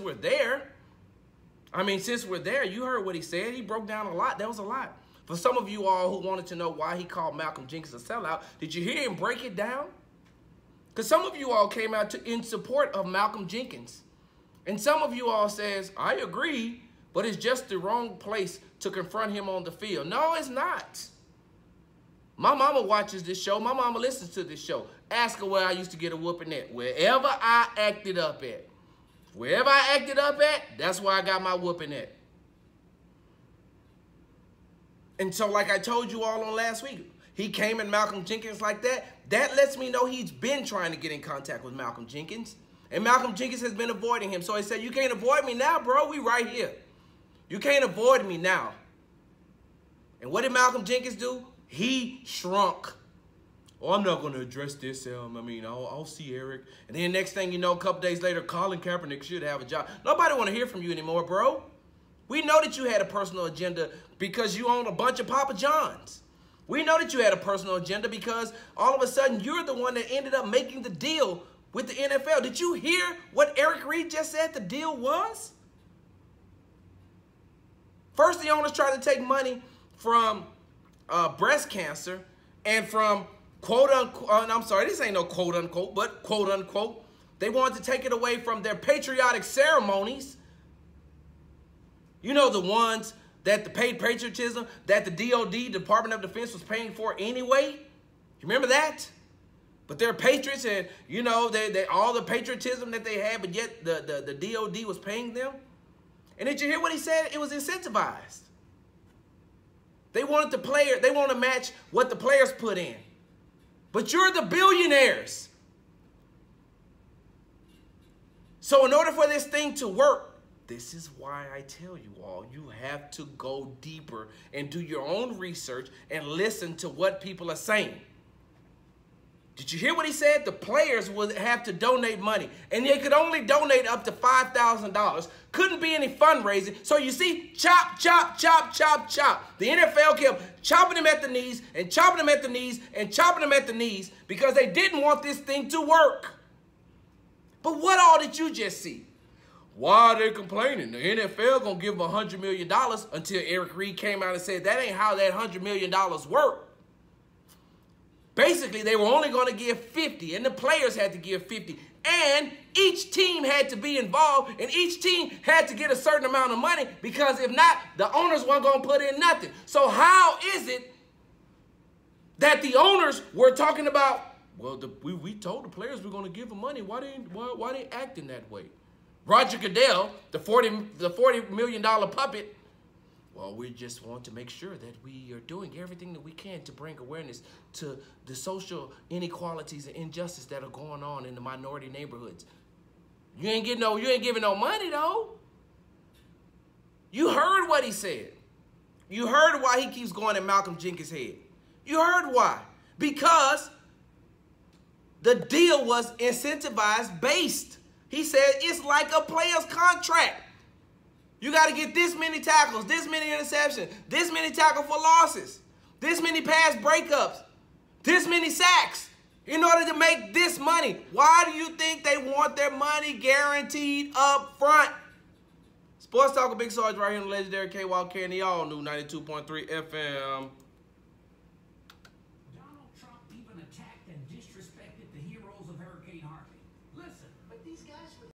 we're there. Since we're there, you heard what he said. He broke down a lot. That was a lot. For some of you all who wanted to know why he called Malcolm Jenkins a sellout, did you hear him break it down? Because some of you all came out in support of Malcolm Jenkins. And some of you all says, I agree, but it's just the wrong place to confront him on the field. No, it's not. My mama watches this show. My mama listens to this show. Ask her where I used to get a whooping at. Wherever I acted up at. Wherever I acted up at, that's where I got my whooping at. And so like I told you all on last week, he came at Malcolm Jenkins like that. That lets me know he's been trying to get in contact with Malcolm Jenkins. And Malcolm Jenkins has been avoiding him. So he said, you can't avoid me now, bro. We right here. You can't avoid me now. And what did Malcolm Jenkins do? He shrunk. Oh, I'm not going to address this. I'll see Eric. And then next thing you know, a couple days later, Colin Kaepernick should have a job. Nobody want to hear from you anymore, bro. We know that you had a personal agenda because you own a bunch of Papa Johns. We know that you had a personal agenda because all of a sudden you're the one that ended up making the deal with the NFL. Did you hear what Eric Reid just said the deal was? First, the owners tried to take money from breast cancer and from quote unquote, I'm sorry, this ain't no quote unquote, but quote unquote, they wanted to take it away from their patriotic ceremonies. You know, the ones that the paid patriotism that the DOD, Department of Defense, was paying for anyway. You remember that? But they're patriots and, you know, they all the patriotism that they had, but yet the DOD was paying them. And did you hear what he said? It was incentivized. They wanted they want to match what the players put in. But you're the billionaires. So in order for this thing to work, this is why I tell you all, you have to go deeper and do your own research and listen to what people are saying. Did you hear what he said? The players would have to donate money, and they could only donate up to $5,000. Couldn't be any fundraising. So you see, chop, chop, chop, chop, chop. The NFL kept chopping them at the knees and chopping them at the knees and chopping them at the knees because they didn't want this thing to work. But what all did you just see? Why are they complaining? The NFL gonna give them $100 million until Eric Reid came out and said that ain't how that $100 million work. Basically, they were only going to give 50, and the players had to give 50. And each team had to be involved, and each team had to get a certain amount of money because if not, the owners weren't going to put in nothing. So how is it that the owners were talking about, well, we told the players we're going to give them money. Why they acting that way? Roger Goodell, the $40 million puppet, well, we just want to make sure that we are doing everything that we can to bring awareness to the social inequalities and injustice that are going on in the minority neighborhoods. You ain't giving no money though. You heard what he said. You heard why he keeps going at Malcolm Jenkins' head. You heard why. Because the deal was incentivized based. He said it's like a player's contract. You got to get this many tackles, this many interceptions, this many tackle for losses, this many pass breakups, this many sacks in order to make this money. Why do you think they want their money guaranteed up front? Sports Talk with Big Sarge right here on the legendary K-Walk and the all new 92.3 FM.